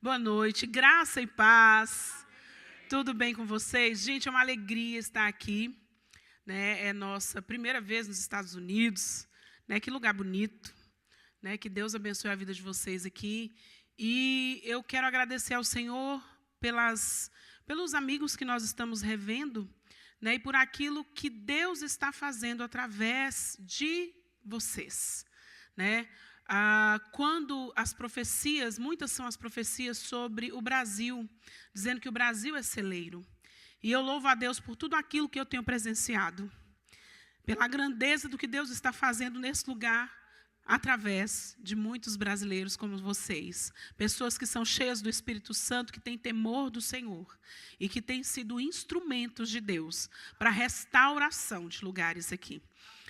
Boa noite, graça e paz. Tudo bem com vocês? Gente, é uma alegria estar aqui, né? É nossa primeira vez nos Estados Unidos, né? Que lugar bonito, né? Que Deus abençoe a vida de vocês aqui. E eu quero agradecer ao Senhor pelos amigos que nós estamos revendo, né? E por aquilo que Deus está fazendo através de vocês, né? Quando as profecias, muitas são as profecias sobre o Brasil, dizendo que o Brasil é celeiro. E eu louvo a Deus por tudo aquilo que eu tenho presenciado, pela grandeza do que Deus está fazendo nesse lugar, através de muitos brasileiros como vocês. Pessoas que são cheias do Espírito Santo, que têm temor do Senhor e que têm sido instrumentos de Deus para a restauração de lugares aqui.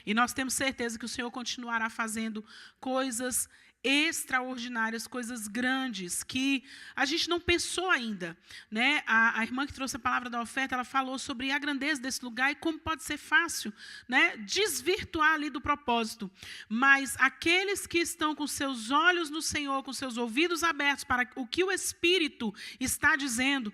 E nós temos certeza que o Senhor continuará fazendo coisas extraordinárias, coisas grandes, que a gente não pensou ainda, né? A irmã que trouxe a palavra da oferta, ela falou sobre a grandeza desse lugar e como pode ser fácil, né? Desvirtuar ali do propósito. Mas aqueles que estão com seus olhos no Senhor, com seus ouvidos abertos para o que o Espírito está dizendo,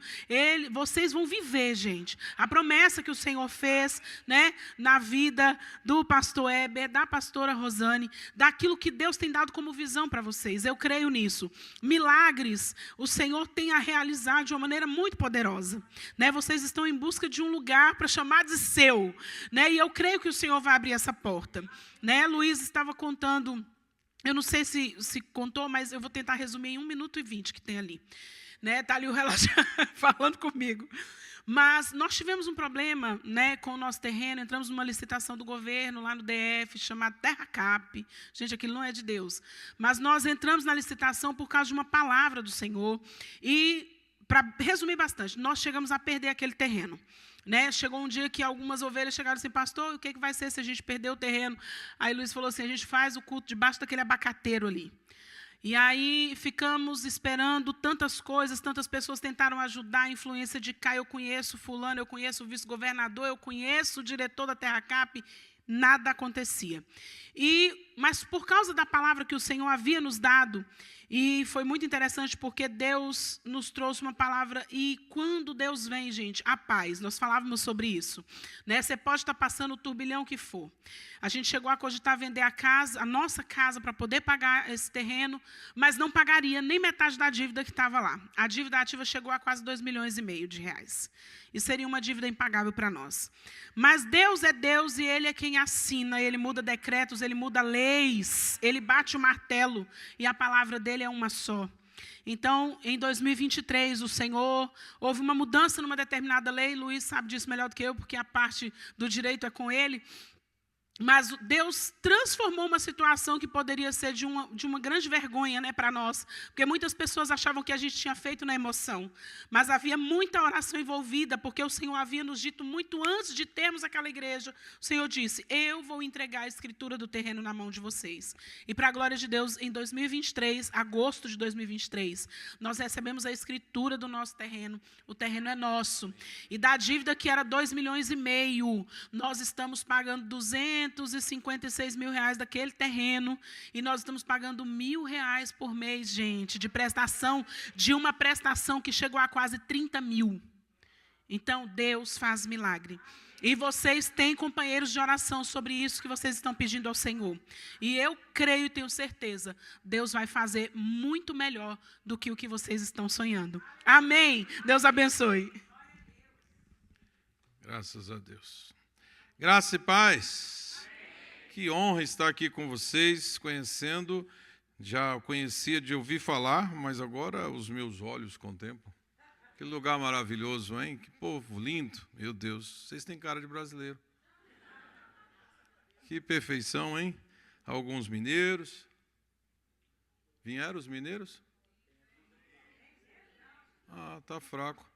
vocês vão viver, gente, a promessa que o Senhor fez, né? Na vida do pastor Heber, da pastora Rosane, daquilo que Deus tem dado como visão para vocês. Eu creio nisso. Milagres, o Senhor tem a realizar de uma maneira muito poderosa, né? Vocês estão em busca de um lugar para chamar de seu, né? E eu creio que o Senhor vai abrir essa porta, né? Luiz estava contando, eu não sei se contou, mas eu vou tentar resumir em 1 minuto e 20 que tem ali, né? Tá ali o relógio falando comigo. Mas nós tivemos um problema, né, com o nosso terreno, entramos numa licitação do governo lá no DF, chamada Terra Cap. Gente, aquilo não é de Deus. Mas nós entramos na licitação por causa de uma palavra do Senhor. E, para resumir bastante, nós chegamos a perder aquele terreno, né? Chegou um dia que algumas ovelhas chegaram assim: pastor, o que vai ser se a gente perder o terreno? Aí Luiz falou assim: a gente faz o culto debaixo daquele abacateiro ali. E aí ficamos esperando tantas coisas, tantas pessoas tentaram ajudar, a influência de cá, eu conheço fulano, eu conheço o vice-governador, eu conheço o diretor da Terra Cap, nada acontecia. Mas por causa da palavra que o Senhor havia nos dado, e foi muito interessante porque Deus nos trouxe uma palavra, e quando Deus vem, gente, a paz, nós falávamos sobre isso, né? Você pode estar passando o turbilhão que for. A gente chegou a cogitar vender a nossa casa, para poder pagar esse terreno, mas não pagaria nem metade da dívida que estava lá. A dívida ativa chegou a quase 2,5 milhões de reais. E seria uma dívida impagável para nós. Mas Deus é Deus e Ele é quem assina, Ele muda decretos, Ele muda leis, Ele bate o martelo e a palavra dEle é uma só. Então, em 2023, o Senhor, houve uma mudança numa determinada lei, Luiz sabe disso melhor do que eu, porque a parte do direito é com ele. Mas Deus transformou uma situação que poderia ser de uma grande vergonha, né, para nós. Porque muitas pessoas achavam que a gente tinha feito na emoção. Mas havia muita oração envolvida, porque o Senhor havia nos dito muito antes de termos aquela igreja. O Senhor disse: eu vou entregar a escritura do terreno na mão de vocês. E para a glória de Deus, em 2023, agosto de 2023, nós recebemos a escritura do nosso terreno. O terreno é nosso. E da dívida que era 2,5 milhões, nós estamos pagando 256 mil reais daquele terreno, e nós estamos pagando R$1.000 por mês, gente, de prestação, de uma prestação que chegou a quase 30 mil. Então, Deus faz milagre. E vocês têm companheiros de oração sobre isso que vocês estão pedindo ao Senhor. E eu creio e tenho certeza, Deus vai fazer muito melhor do que o que vocês estão sonhando. Amém. Deus abençoe. Graças a Deus. Graça e paz. Que honra estar aqui com vocês, conhecendo. Já conhecia de ouvir falar, mas agora os meus olhos contemplam. Que lugar maravilhoso, hein? Que povo lindo. Meu Deus, vocês têm cara de brasileiro. Que perfeição, hein? Alguns mineiros. Vieram os mineiros? Ah, tá fraco.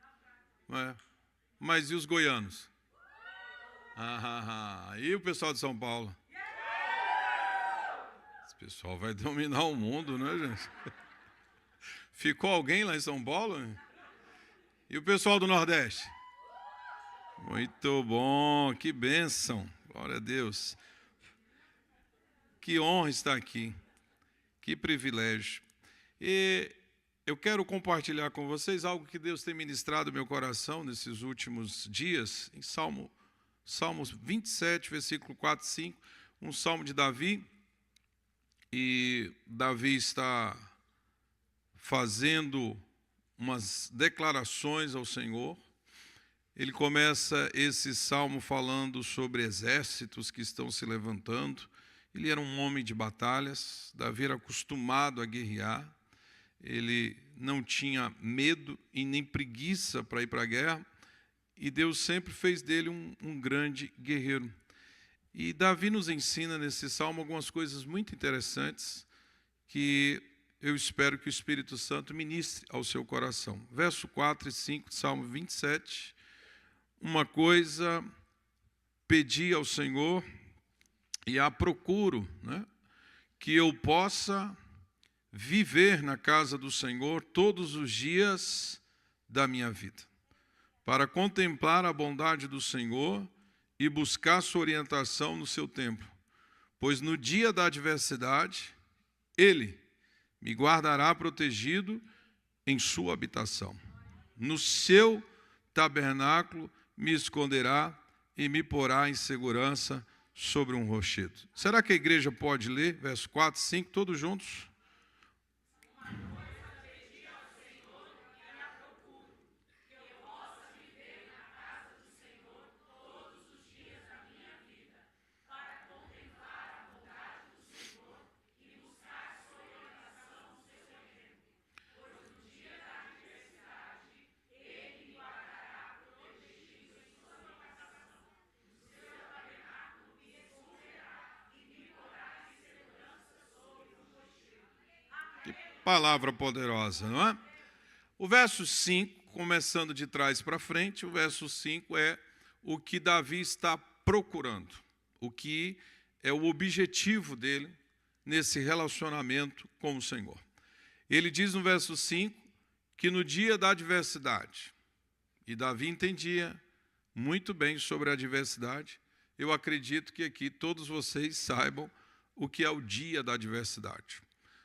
Mas e os goianos? E o pessoal de São Paulo? Esse pessoal vai dominar o mundo, né, gente? Ficou alguém lá em São Paulo? E o pessoal do Nordeste? Muito bom, que bênção. Glória a Deus. Que honra estar aqui. Que privilégio. E eu quero compartilhar com vocês algo que Deus tem ministrado no meu coração nesses últimos dias, em Salmos 27, versículo 4 e 5, um salmo de Davi, e Davi está fazendo umas declarações ao Senhor. Ele começa esse salmo falando sobre exércitos que estão se levantando. Ele era um homem de batalhas, Davi era acostumado a guerrear, ele não tinha medo e nem preguiça para ir para a guerra, e Deus sempre fez dele um grande guerreiro. E Davi nos ensina nesse salmo algumas coisas muito interessantes que eu espero que o Espírito Santo ministre ao seu coração. Verso 4 e 5 de Salmo 27, uma coisa pedi ao Senhor e a procuro, né, que eu possa viver na casa do Senhor todos os dias da minha vida, para contemplar a bondade do Senhor e buscar sua orientação no seu templo. Pois no dia da adversidade, Ele me guardará protegido em sua habitação. No seu tabernáculo me esconderá e me porá em segurança sobre um rochedo. Será que a igreja pode ler? Verso 4, 5, todos juntos. Palavra poderosa, não é? O verso 5, começando de trás para frente, o verso 5 é o que Davi está procurando, o que é o objetivo dele nesse relacionamento com o Senhor. Ele diz no verso 5 que no dia da adversidade, e Davi entendia muito bem sobre a adversidade, eu acredito que aqui todos vocês saibam o que é o dia da adversidade.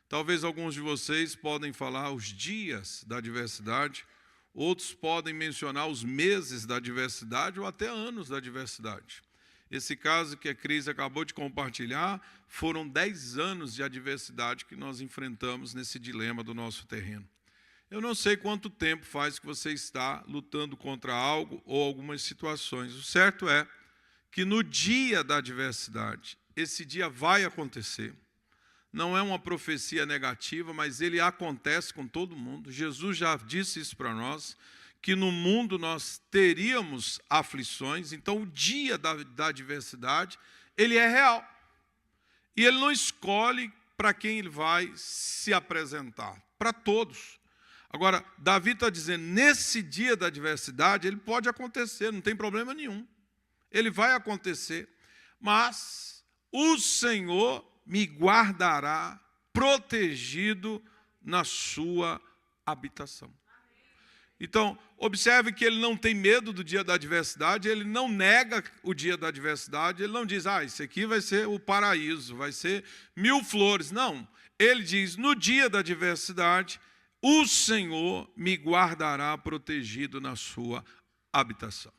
Talvez alguns de vocês podem falar os dias da adversidade, outros podem mencionar os meses da adversidade ou até anos da adversidade. Esse caso que a Cris acabou de compartilhar, foram 10 anos de adversidade que nós enfrentamos nesse dilema do nosso terreno. Eu não sei quanto tempo faz que você está lutando contra algo ou algumas situações. O certo é que no dia da adversidade, esse dia vai acontecer. Não é uma profecia negativa, mas ele acontece com todo mundo. Jesus já disse isso para nós, que no mundo nós teríamos aflições. Então, o dia da adversidade, ele é real. E ele não escolhe para quem ele vai se apresentar, para todos. Agora, Davi está dizendo, nesse dia da adversidade, ele pode acontecer, não tem problema nenhum. Ele vai acontecer, mas o Senhor me guardará protegido na sua habitação. Então, observe que ele não tem medo do dia da adversidade, ele não nega o dia da adversidade, ele não diz, isso aqui vai ser o paraíso, vai ser 1000 flores. Não, ele diz, no dia da adversidade, o Senhor me guardará protegido na sua habitação.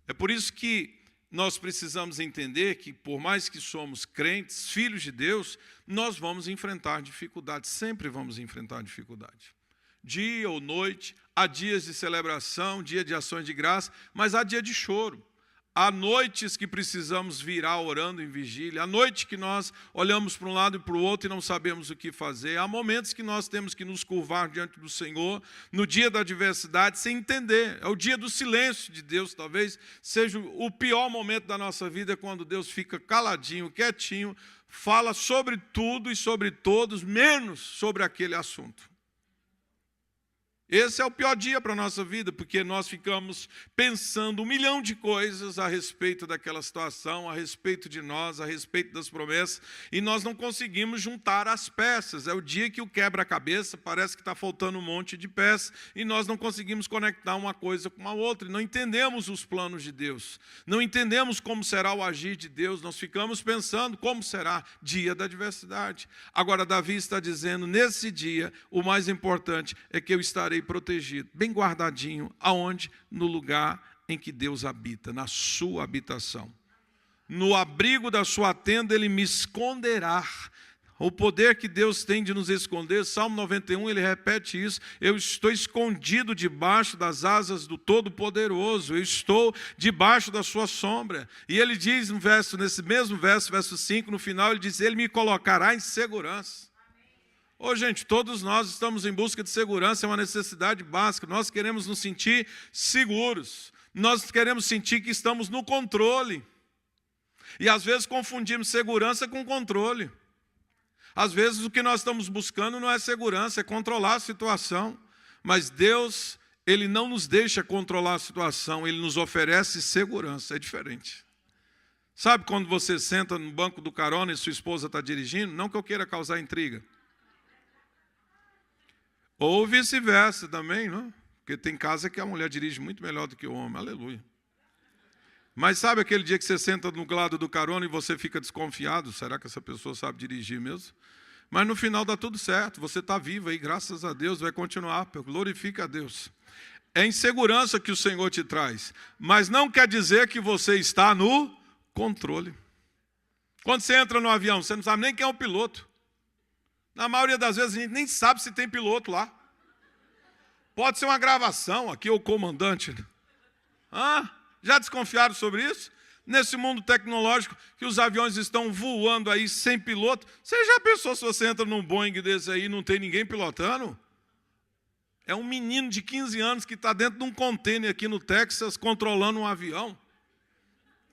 É por isso que nós precisamos entender que, por mais que somos crentes, filhos de Deus, nós vamos enfrentar dificuldades, sempre vamos enfrentar dificuldade. Dia ou noite, há dias de celebração, dia de ações de graça, mas há dia de choro. Há noites que precisamos virar orando em vigília, há noites que nós olhamos para um lado e para o outro e não sabemos o que fazer, há momentos que nós temos que nos curvar diante do Senhor, no dia da adversidade, sem entender. É o dia do silêncio de Deus, talvez seja o pior momento da nossa vida, quando Deus fica caladinho, quietinho, fala sobre tudo e sobre todos, menos sobre aquele assunto. Esse é o pior dia para a nossa vida, porque nós ficamos pensando 1 milhão de coisas a respeito daquela situação, a respeito de nós, a respeito das promessas, e nós não conseguimos juntar as peças. É o dia que o quebra-cabeça parece que está faltando um monte de peças, e nós não conseguimos conectar uma coisa com a outra, e não entendemos os planos de Deus, não entendemos como será o agir de Deus, nós ficamos pensando como será dia da adversidade. Agora, Davi está dizendo, nesse dia, o mais importante é que eu estarei protegido, bem guardadinho, aonde? No lugar em que Deus habita, na sua habitação. No abrigo da sua tenda ele me esconderá. O poder que Deus tem de nos esconder, Salmo 91, ele repete isso, eu estou escondido debaixo das asas do Todo-Poderoso, eu estou debaixo da sua sombra. E ele diz no verso, nesse mesmo verso, verso 5, no final ele diz, ele me colocará em segurança. Ô, gente, todos nós estamos em busca de segurança, é uma necessidade básica. Nós queremos nos sentir seguros. Nós queremos sentir que estamos no controle. E às vezes confundimos segurança com controle. Às vezes o que nós estamos buscando não é segurança, é controlar a situação. Mas Deus, Ele não nos deixa controlar a situação, Ele nos oferece segurança, é diferente. Sabe quando você senta no banco do carona e sua esposa está dirigindo? Não que eu queira causar intriga. Ou vice-versa também, não? Porque tem casa que a mulher dirige muito melhor do que o homem, aleluia. Mas sabe aquele dia que você senta no lado do carona e você fica desconfiado? Será que essa pessoa sabe dirigir mesmo? Mas no final dá tudo certo, você está vivo aí, graças a Deus, vai continuar, glorifica a Deus. É insegurança que o Senhor te traz, mas não quer dizer que você está no controle. Quando você entra no avião, você não sabe nem quem é o piloto. Na maioria das vezes a gente nem sabe se tem piloto lá. Pode ser uma gravação, aqui é o comandante. Já desconfiaram sobre isso? Nesse mundo tecnológico que os aviões estão voando aí sem piloto. Você já pensou se você entra num Boeing desse aí e não tem ninguém pilotando? É um menino de 15 anos que está dentro de um container aqui no Texas controlando um avião.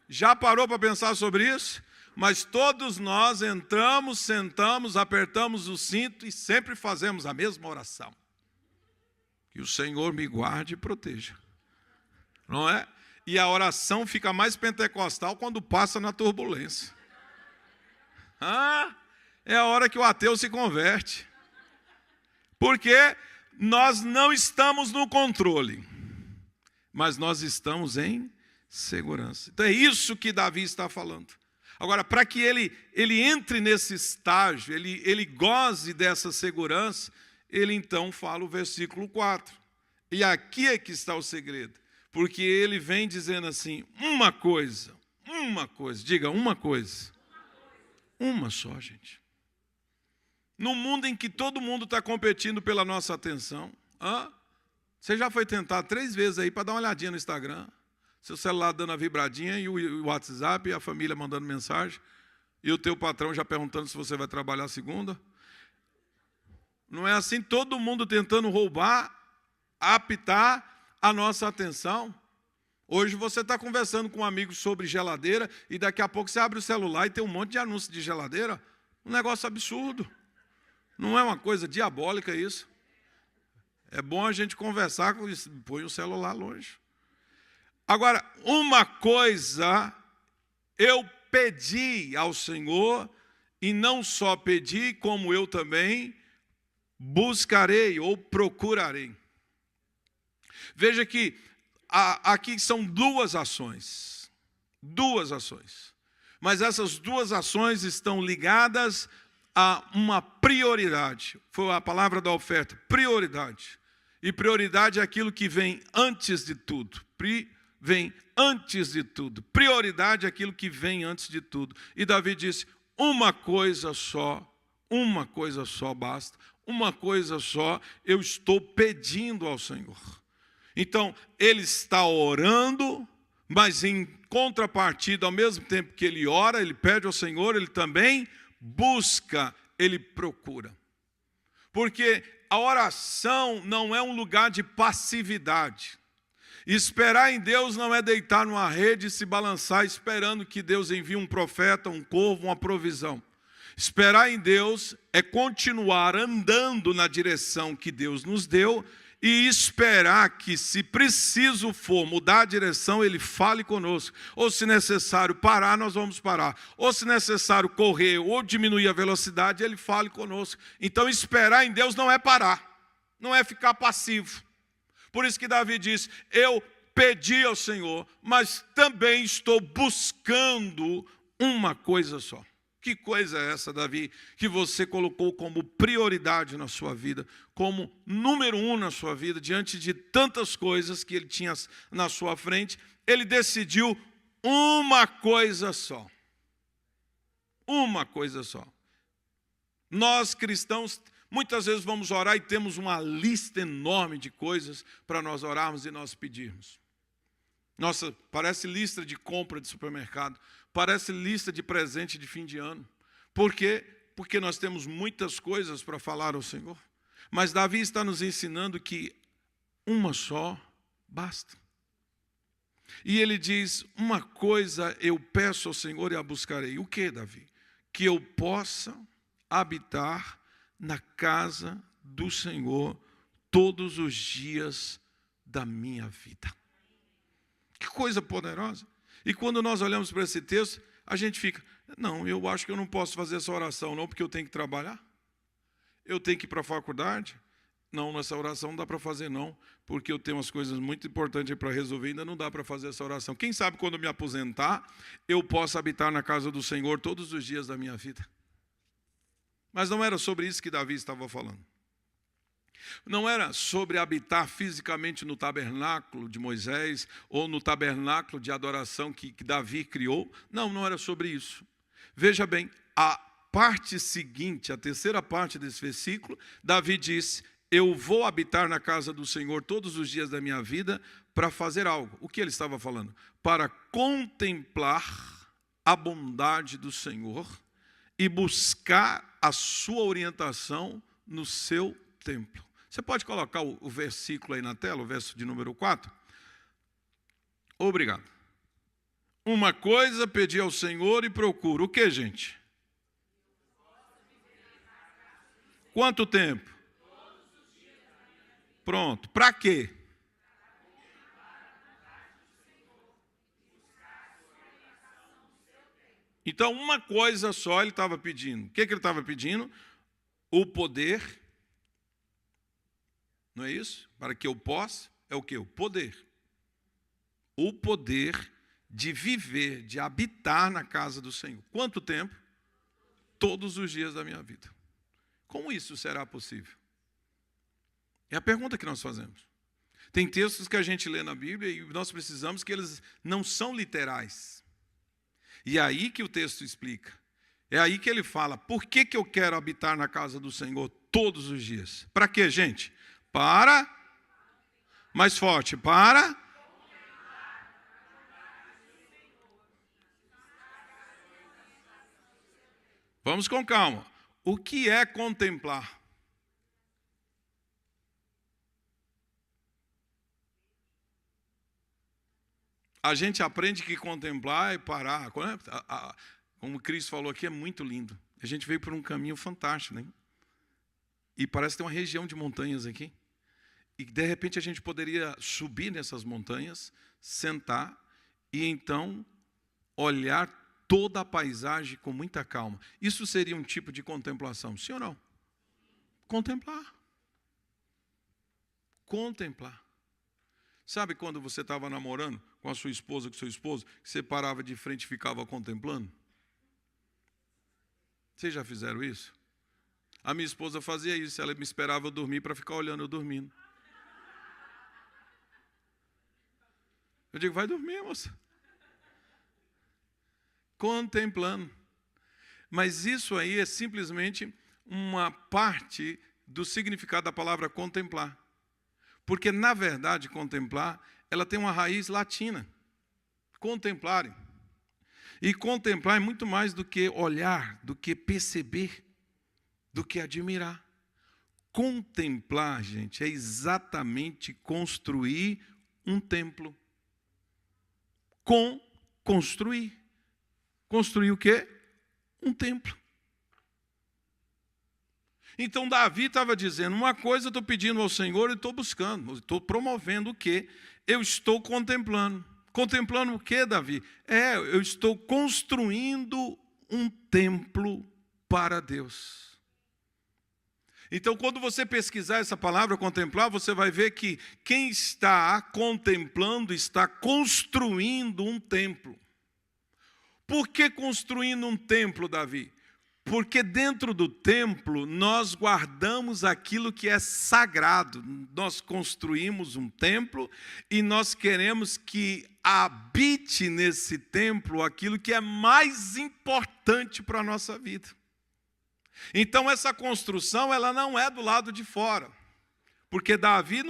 Já parou para pensar sobre isso? Mas todos nós entramos, sentamos, apertamos o cinto e sempre fazemos a mesma oração. Que o Senhor me guarde e proteja. Não é? E a oração fica mais pentecostal quando passa na turbulência. É a hora que o ateu se converte. Porque nós não estamos no controle, mas nós estamos em segurança. Então é isso que Davi está falando. Agora, para que ele entre nesse estágio, ele goze dessa segurança, ele então fala o versículo 4. E aqui é que está o segredo. Porque ele vem dizendo assim, uma coisa, diga uma coisa. Uma só, gente. No mundo em que todo mundo está competindo pela nossa atenção, você já foi tentar 3 vezes aí para dar uma olhadinha no Instagram, seu celular dando a vibradinha e o WhatsApp, e a família mandando mensagem, e o teu patrão já perguntando se você vai trabalhar segunda. Não é assim? Todo mundo tentando roubar, apitar a nossa atenção. Hoje você está conversando com um amigo sobre geladeira e daqui a pouco você abre o celular e tem um monte de anúncio de geladeira. Um negócio absurdo. Não é uma coisa diabólica isso? É bom a gente conversar com isso. Põe o celular longe. Agora, uma coisa eu pedi ao Senhor, e não só pedi, como eu também buscarei ou procurarei. Veja que aqui são 2 ações. 2 ações. Mas essas 2 ações estão ligadas a uma prioridade. Foi a palavra da oferta, prioridade. E prioridade é aquilo que vem antes de tudo. Vem antes de tudo. Prioridade é aquilo que vem antes de tudo. E Davi disse, uma coisa só basta. Uma coisa só eu estou pedindo ao Senhor. Então, ele está orando, mas em contrapartida, ao mesmo tempo que ele ora, ele pede ao Senhor, ele também busca, ele procura. Porque a oração não é um lugar de passividade. Esperar em Deus não é deitar numa rede e se balançar esperando que Deus envie um profeta, um corvo, uma provisão. Esperar em Deus é continuar andando na direção que Deus nos deu e esperar que, se preciso for mudar a direção, Ele fale conosco. Ou, se necessário parar, nós vamos parar. Ou, se necessário correr ou diminuir a velocidade, Ele fale conosco. Então, esperar em Deus não é parar, não é ficar passivo. Por isso que Davi diz: eu pedi ao Senhor, mas também estou buscando uma coisa só. Que coisa é essa, Davi, que você colocou como prioridade na sua vida, como número 1 na sua vida, diante de tantas coisas que ele tinha na sua frente? Ele decidiu uma coisa só. Uma coisa só. Nós, cristãos, muitas vezes vamos orar e temos uma lista enorme de coisas para nós orarmos e nós pedirmos. Nossa, parece lista de compra de supermercado, parece lista de presente de fim de ano. Por quê? Porque nós temos muitas coisas para falar ao Senhor. Mas Davi está nos ensinando que uma só basta. E ele diz: uma coisa eu peço ao Senhor e a buscarei. O que, Davi? Que eu possa habitar na casa do Senhor todos os dias da minha vida. Que coisa poderosa. E quando nós olhamos para esse texto, a gente fica: não, eu acho que eu não posso fazer essa oração não, porque eu tenho que trabalhar. Eu tenho que ir para a faculdade. Não, essa oração não dá para fazer não, porque eu tenho umas coisas muito importantes para resolver, ainda não dá para fazer essa oração. Quem sabe quando eu me aposentar, eu possa habitar na casa do Senhor todos os dias da minha vida. Mas não era sobre isso que Davi estava falando. Não era sobre habitar fisicamente no tabernáculo de Moisés ou no tabernáculo de adoração que Davi criou. Não, não era sobre isso. Veja bem, a parte seguinte, a terceira parte desse versículo, Davi diz: eu vou habitar na casa do Senhor todos os dias da minha vida para fazer algo. O que ele estava falando? Para contemplar a bondade do Senhor e buscar a sua orientação no seu templo. Você pode colocar o versículo aí na tela, o verso de número 4? Obrigado. Uma coisa pedi ao Senhor e procuro. O que, gente? Quanto tempo? Pronto. Para quê? Então, uma coisa só ele estava pedindo. O que ele estava pedindo? O poder. Não é isso? Para que eu possa, é o quê? O poder. O poder de viver, de habitar na casa do Senhor. Quanto tempo? Todos os dias da minha vida. Como isso será possível? É a pergunta que nós fazemos. Tem textos que a gente lê na Bíblia e nós precisamos que eles não são literais. E é aí que o texto explica. É aí que ele fala: por que eu quero habitar na casa do Senhor todos os dias? Para quê, gente? Para, mais forte, para. Vamos com calma. O que é contemplar? A gente aprende que contemplar é parar. Como o Cristo falou aqui, é muito lindo. A gente veio por um caminho fantástico, né? E parece ter uma região de montanhas aqui. E de repente a gente poderia subir nessas montanhas, sentar e então olhar toda a paisagem com muita calma. Isso seria um tipo de contemplação, sim ou não? Contemplar. Contemplar. Sabe quando você estava namorando com a sua esposa, com o seu esposo, que você parava de frente e ficava contemplando? Vocês já fizeram isso? A minha esposa fazia isso, ela me esperava eu dormir para ficar olhando eu dormindo. Eu digo: vai dormir, moça. Contemplando. Mas isso aí é simplesmente uma parte do significado da palavra contemplar. Porque, na verdade, contemplar, ela tem uma raiz latina. Contemplarem. E contemplar é muito mais do que olhar, do que perceber, do que admirar. Contemplar, gente, é exatamente construir um templo. Construir. Construir o quê? Um templo. Então Davi estava dizendo, uma coisa eu estou pedindo ao Senhor e estou buscando, estou promovendo o quê? Eu estou contemplando. Contemplando o quê, Davi? Eu estou construindo um templo para Deus. Então, quando você pesquisar essa palavra contemplar, você vai ver que quem está contemplando está construindo um templo. Por que construindo um templo, Davi? Porque dentro do templo nós guardamos aquilo que é sagrado. Nós construímos um templo e nós queremos que habite nesse templo aquilo que é mais importante para a nossa vida. Então essa construção ela não é do lado de fora. Porque Davi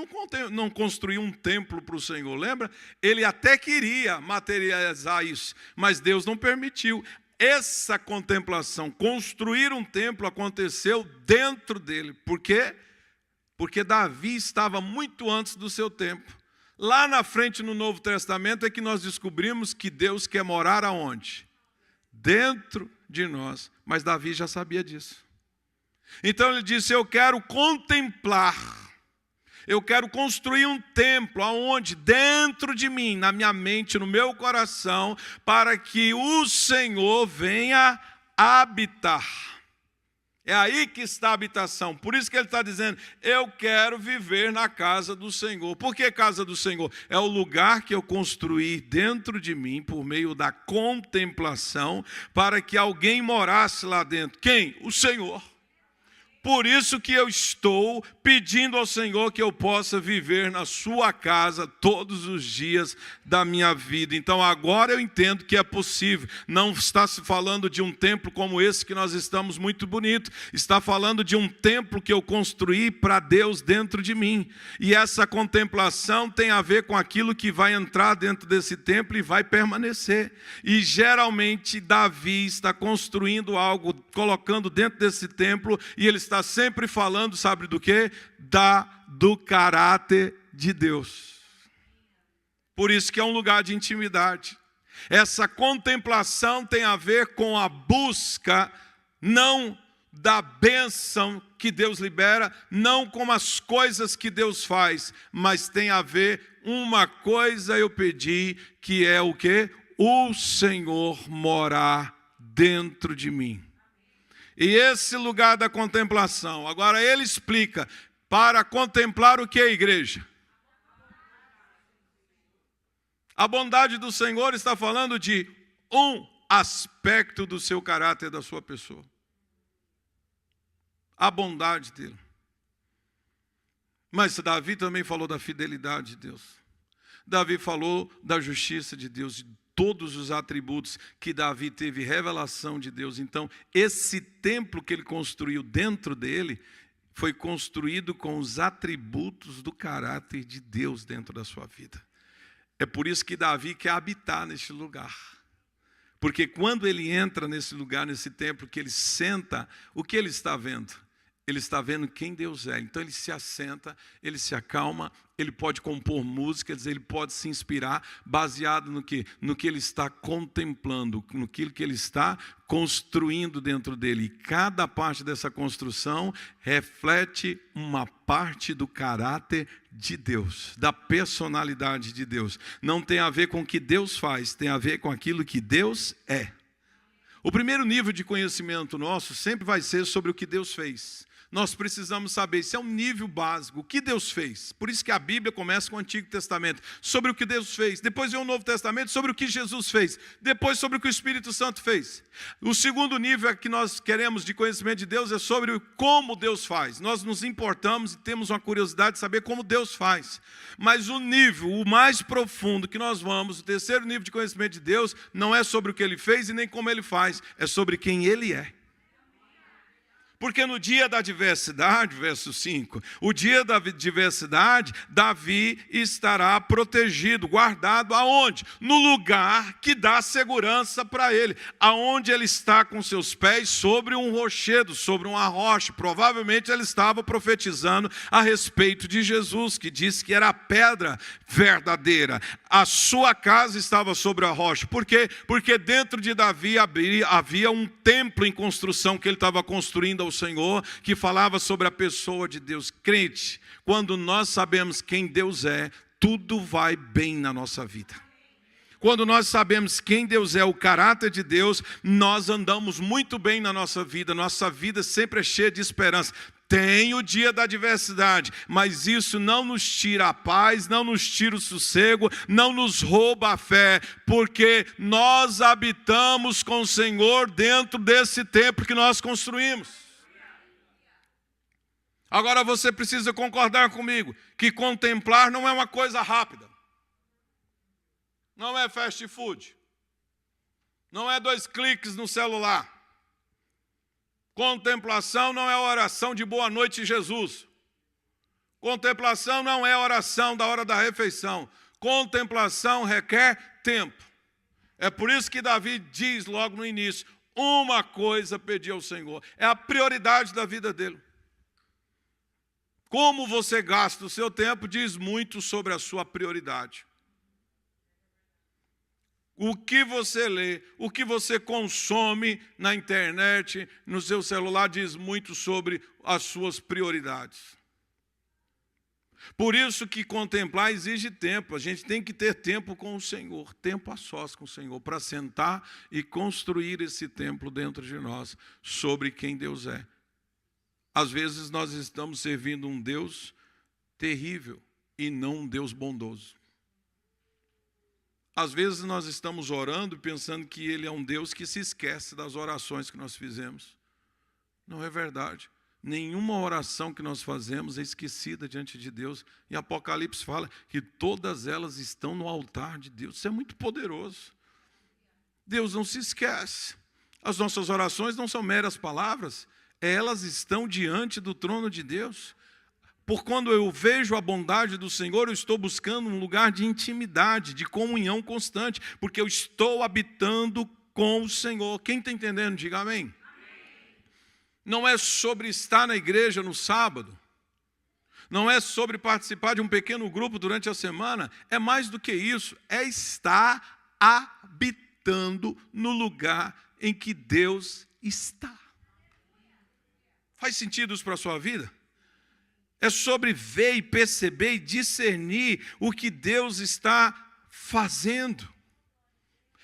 não construiu um templo para o Senhor, lembra? Ele até queria materializar isso, mas Deus não permitiu. Essa contemplação, construir um templo, aconteceu dentro dele. Por quê? Porque Davi estava muito antes do seu tempo. Lá na frente, no Novo Testamento, é que nós descobrimos que Deus quer morar aonde? Dentro de nós. Mas Davi já sabia disso. Então ele disse, eu quero contemplar. Eu quero construir um templo aonde dentro de mim, na minha mente, no meu coração, para que o Senhor venha habitar. É aí que está a habitação. Por isso que ele está dizendo, eu quero viver na casa do Senhor. Por que casa do Senhor? É o lugar que eu construí dentro de mim, por meio da contemplação, para que alguém morasse lá dentro. Quem? O Senhor. Por isso que eu estou pedindo ao Senhor que eu possa viver na sua casa todos os dias da minha vida. Então agora eu entendo que é possível. Não está se falando de um templo como esse que nós estamos muito bonito. Está falando de um templo que eu construí para Deus dentro de mim. E essa contemplação tem a ver com aquilo que vai entrar dentro desse templo e vai permanecer. E geralmente Davi está construindo algo, colocando dentro desse templo, e ele está sempre falando, sabe do quê? Do caráter de Deus. Por isso que é um lugar de intimidade. Essa contemplação tem a ver com a busca, não da bênção que Deus libera, não com as coisas que Deus faz, mas tem a ver, uma coisa eu pedi, que é o quê? O Senhor morar dentro de mim. E esse lugar da contemplação, agora ele explica, para contemplar o que, igreja? A bondade do Senhor está falando de um aspecto do seu caráter, da sua pessoa. A bondade dele. Mas Davi também falou da fidelidade de Deus. Davi falou da justiça de Deus, de todos os atributos que Davi teve revelação de Deus. Então, esse templo que ele construiu dentro dele, foi construído com os atributos do caráter de Deus dentro da sua vida. É por isso que Davi quer habitar neste lugar. Porque quando ele entra nesse lugar, nesse templo, que ele senta, o que ele está vendo? Ele está vendo quem Deus é. Então ele se assenta, ele se acalma, ele pode compor músicas, ele pode se inspirar baseado no que? No que ele está contemplando, no que ele está construindo dentro dele. E cada parte dessa construção reflete uma parte do caráter de Deus, da personalidade de Deus. Não tem a ver com o que Deus faz, tem a ver com aquilo que Deus é. O primeiro nível de conhecimento nosso sempre vai ser sobre o que Deus fez. Nós precisamos saber, isso é um nível básico, o que Deus fez. Por isso que a Bíblia começa com o Antigo Testamento, sobre o que Deus fez. Depois vem o Novo Testamento, sobre o que Jesus fez. Depois sobre o que o Espírito Santo fez. O segundo nível que nós queremos de conhecimento de Deus é sobre como Deus faz. Nós nos importamos e temos uma curiosidade de saber como Deus faz. Mas o nível, o mais profundo que nós vamos, o terceiro nível de conhecimento de Deus, não é sobre o que Ele fez e nem como Ele faz, é sobre quem Ele é. Porque no dia da adversidade, verso 5, o dia da adversidade, Davi estará protegido, guardado aonde? No lugar que dá segurança para ele, aonde ele está com seus pés sobre um rochedo, sobre uma rocha. Provavelmente ele estava profetizando a respeito de Jesus, que disse que era a pedra verdadeira. A sua casa estava sobre a rocha. Por quê? Porque dentro de Davi havia um templo em construção que ele estava construindo ao Senhor, que falava sobre a pessoa de Deus. Crente, quando nós sabemos quem Deus é, tudo vai bem na nossa vida. Quando nós sabemos quem Deus é, o caráter de Deus, nós andamos muito bem na nossa vida sempre é cheia de esperança. Tem o dia da adversidade, mas isso não nos tira a paz, não nos tira o sossego, não nos rouba a fé, porque nós habitamos com o Senhor dentro desse templo que nós construímos. Agora você precisa concordar comigo que contemplar não é uma coisa rápida. Não é fast food. Não é 2 cliques no celular. Contemplação não é oração de boa noite, Jesus. Contemplação não é oração da hora da refeição. Contemplação requer tempo. É por isso que Davi diz logo no início, uma coisa pedi ao Senhor. É a prioridade da vida dele. Como você gasta o seu tempo diz muito sobre a sua prioridade. O que você lê, o que você consome na internet, no seu celular, diz muito sobre as suas prioridades. Por isso que contemplar exige tempo. A gente tem que ter tempo com o Senhor, tempo a sós com o Senhor, para sentar e construir esse templo dentro de nós, sobre quem Deus é. Às vezes nós estamos servindo um Deus terrível e não um Deus bondoso. Às vezes nós estamos orando pensando que Ele é um Deus que se esquece das orações que nós fizemos. Não é verdade. Nenhuma oração que nós fazemos é esquecida diante de Deus. E Apocalipse fala que todas elas estão no altar de Deus. Isso é muito poderoso. Deus não se esquece. As nossas orações não são meras palavras. Elas estão diante do trono de Deus. Por quando eu vejo a bondade do Senhor, eu estou buscando um lugar de intimidade, de comunhão constante, porque eu estou habitando com o Senhor. Quem está entendendo, diga amém. Não é sobre estar na igreja no sábado, não é sobre participar de um pequeno grupo durante a semana, é mais do que isso, é estar habitando no lugar em que Deus está. Faz sentido isso para a sua vida? É sobre ver e perceber e discernir o que Deus está fazendo.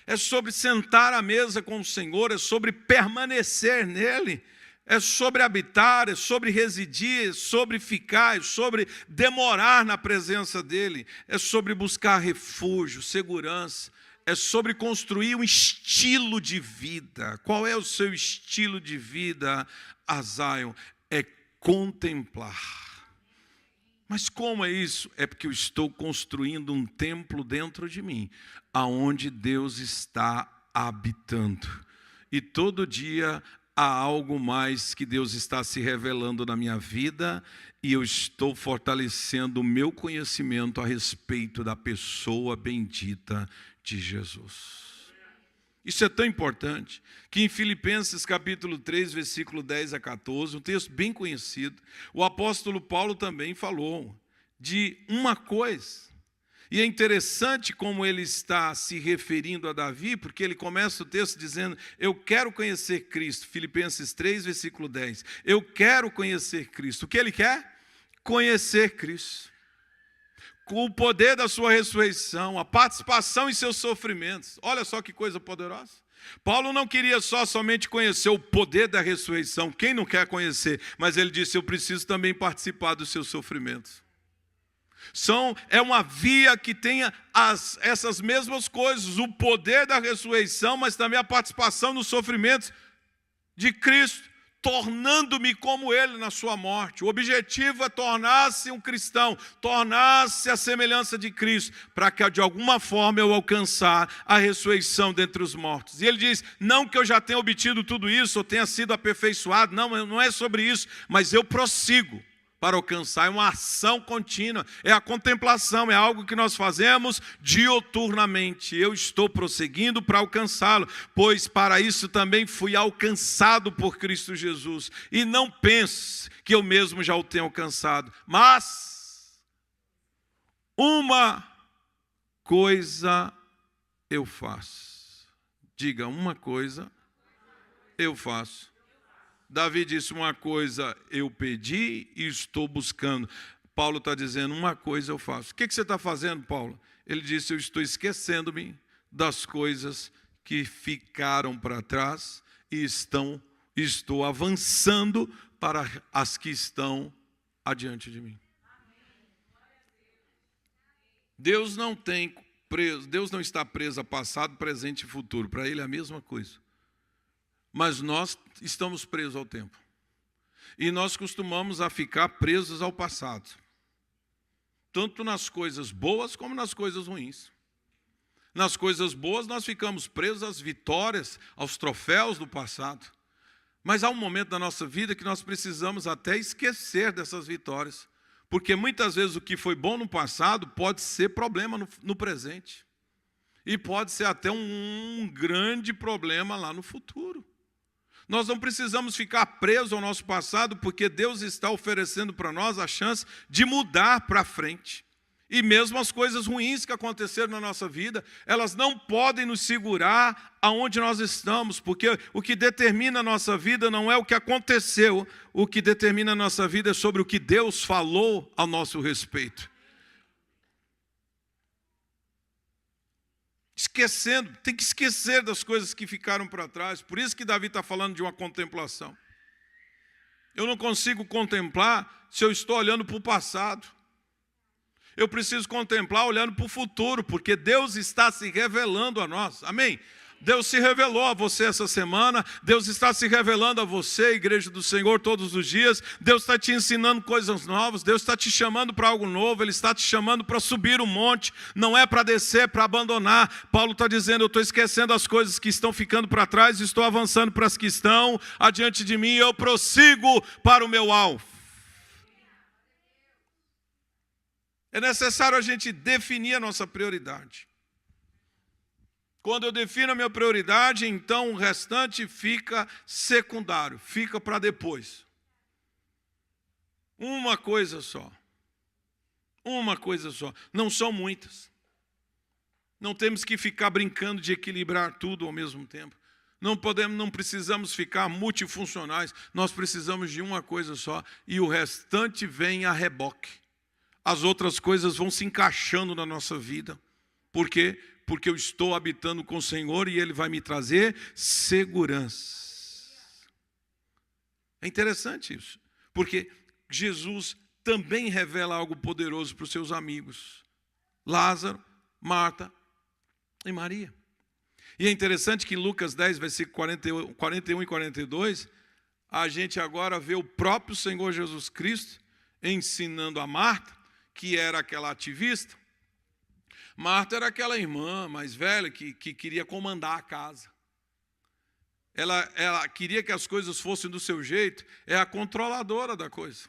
É sobre sentar à mesa com o Senhor, é sobre permanecer nele, é sobre habitar, é sobre residir, é sobre ficar, é sobre demorar na presença dele, é sobre buscar refúgio, segurança, é sobre construir um estilo de vida. Qual é o seu estilo de vida, Zion? É contemplar. Mas como é isso? É porque eu estou construindo um templo dentro de mim, aonde Deus está habitando. E todo dia há algo mais que Deus está se revelando na minha vida, e eu estou fortalecendo o meu conhecimento a respeito da pessoa bendita de Jesus. Isso é tão importante, que em Filipenses capítulo 3, versículo 10 a 14, um texto bem conhecido, o apóstolo Paulo também falou de uma coisa. E é interessante como ele está se referindo a Davi, porque ele começa o texto dizendo, eu quero conhecer Cristo, Filipenses 3, versículo 10. Eu quero conhecer Cristo. O que ele quer? Conhecer Cristo. Com o poder da sua ressurreição, a participação em seus sofrimentos. Olha só que coisa poderosa. Paulo não queria somente conhecer o poder da ressurreição. Quem não quer conhecer? Mas ele disse, eu preciso também participar dos seus sofrimentos. É uma via que tenha essas mesmas coisas, o poder da ressurreição, mas também a participação nos sofrimentos de Cristo, tornando-me como Ele na sua morte. O objetivo é tornar-se um cristão, tornar-se a semelhança de Cristo, para que de alguma forma eu alcançar a ressurreição dentre os mortos. E ele diz, não que eu já tenha obtido tudo isso, ou tenha sido aperfeiçoado, não é sobre isso, mas eu prossigo para alcançar. É uma ação contínua, é a contemplação, é algo que nós fazemos dioturnamente. Eu estou prosseguindo para alcançá-lo, pois para isso também fui alcançado por Cristo Jesus. E não pense que eu mesmo já o tenho alcançado, mas uma coisa eu faço. Diga, uma coisa eu faço. Davi disse, uma coisa eu pedi e estou buscando. Paulo está dizendo, uma coisa eu faço. O que você está fazendo, Paulo? Ele disse, eu estou esquecendo-me das coisas que ficaram para trás e estou avançando para as que estão adiante de mim. Deus não está preso a passado, presente e futuro. Para Ele é a mesma coisa. Mas nós estamos presos ao tempo. E nós costumamos a ficar presos ao passado. Tanto nas coisas boas como nas coisas ruins. Nas coisas boas nós ficamos presos às vitórias, aos troféus do passado. Mas há um momento da nossa vida que nós precisamos até esquecer dessas vitórias. Porque muitas vezes o que foi bom no passado pode ser problema no presente. E pode ser até um grande problema lá no futuro. Nós não precisamos ficar presos ao nosso passado, porque Deus está oferecendo para nós a chance de mudar para frente. E mesmo as coisas ruins que aconteceram na nossa vida, elas não podem nos segurar aonde nós estamos, porque o que determina a nossa vida não é o que aconteceu, o que determina a nossa vida é sobre o que Deus falou ao nosso respeito. Esquecendo, tem que esquecer das coisas que ficaram para trás. Por isso que Davi está falando de uma contemplação. Eu não consigo contemplar se eu estou olhando para o passado. Eu preciso contemplar olhando para o futuro, porque Deus está se revelando a nós. Amém? Deus se revelou a você essa semana, Deus está se revelando a você, igreja do Senhor, todos os dias. Deus está te ensinando coisas novas, Deus está te chamando para algo novo, Ele está te chamando para subir um monte, não é para descer, é para abandonar. Paulo está dizendo, eu estou esquecendo as coisas que estão ficando para trás, estou avançando para as que estão adiante de mim, eu prossigo para o meu alvo. É necessário a gente definir a nossa prioridade. Quando eu defino a minha prioridade, então o restante fica secundário, fica para depois. Uma coisa só. Uma coisa só. Não são muitas. Não temos que ficar brincando de equilibrar tudo ao mesmo tempo. Não precisamos ficar multifuncionais. Nós precisamos de uma coisa só e o restante vem a reboque. As outras coisas vão se encaixando na nossa vida. Por quê? Porque eu estou habitando com o Senhor e Ele vai me trazer segurança. É interessante isso. Porque Jesus também revela algo poderoso para os seus amigos. Lázaro, Marta e Maria. E é interessante que em Lucas 10, versículo 41 e 42, a gente agora vê o próprio Senhor Jesus Cristo ensinando a Marta, que era aquela ativista. Marta era aquela irmã mais velha que queria comandar a casa. Ela queria que as coisas fossem do seu jeito, é a controladora da coisa.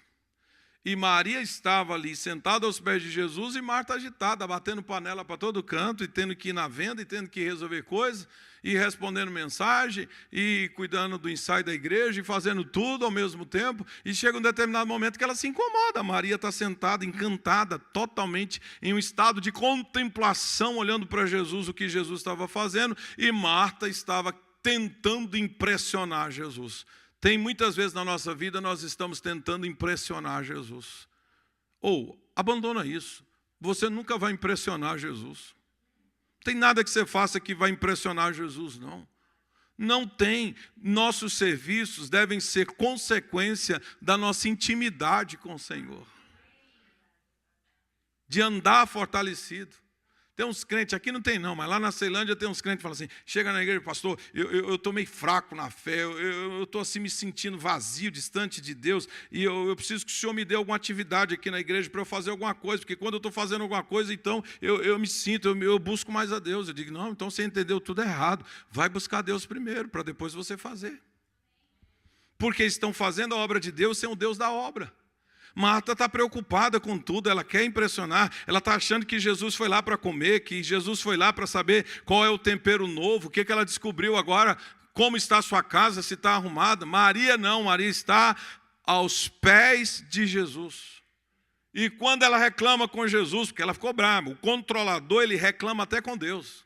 E Maria estava ali sentada aos pés de Jesus e Marta agitada, batendo panela para todo canto e tendo que ir na venda e tendo que resolver coisas e respondendo mensagem e cuidando do ensaio da igreja e fazendo tudo ao mesmo tempo. E chega um determinado momento que ela se incomoda. Maria está sentada, encantada, totalmente em um estado de contemplação, olhando para Jesus, o que Jesus estava fazendo, e Marta estava tentando impressionar Jesus. Tem muitas vezes na nossa vida nós estamos tentando impressionar Jesus. Ou, abandona isso. Você nunca vai impressionar Jesus. Não tem nada que você faça que vai impressionar Jesus, não. Não tem. Nossos serviços devem ser consequência da nossa intimidade com o Senhor. De andar fortalecido. Tem uns crentes, aqui não tem não, mas lá na Ceilândia tem uns crentes que falam assim, chega na igreja, pastor, eu estou meio fraco na fé, eu estou assim me sentindo vazio, distante de Deus, e eu preciso que o Senhor me dê alguma atividade aqui na igreja para eu fazer alguma coisa, porque quando eu estou fazendo alguma coisa, então eu me sinto, eu busco mais a Deus. Eu digo, não, então você entendeu tudo errado, vai buscar Deus primeiro, para depois você fazer. Porque estão fazendo a obra de Deus sem o Deus da obra. Marta está preocupada com tudo, ela quer impressionar, ela está achando que Jesus foi lá para comer, que Jesus foi lá para saber qual é o tempero novo, o que ela descobriu agora, como está a sua casa, se está arrumada. Maria não, Maria está aos pés de Jesus. E quando ela reclama com Jesus, porque ela ficou brava, o controlador, ele reclama até com Deus.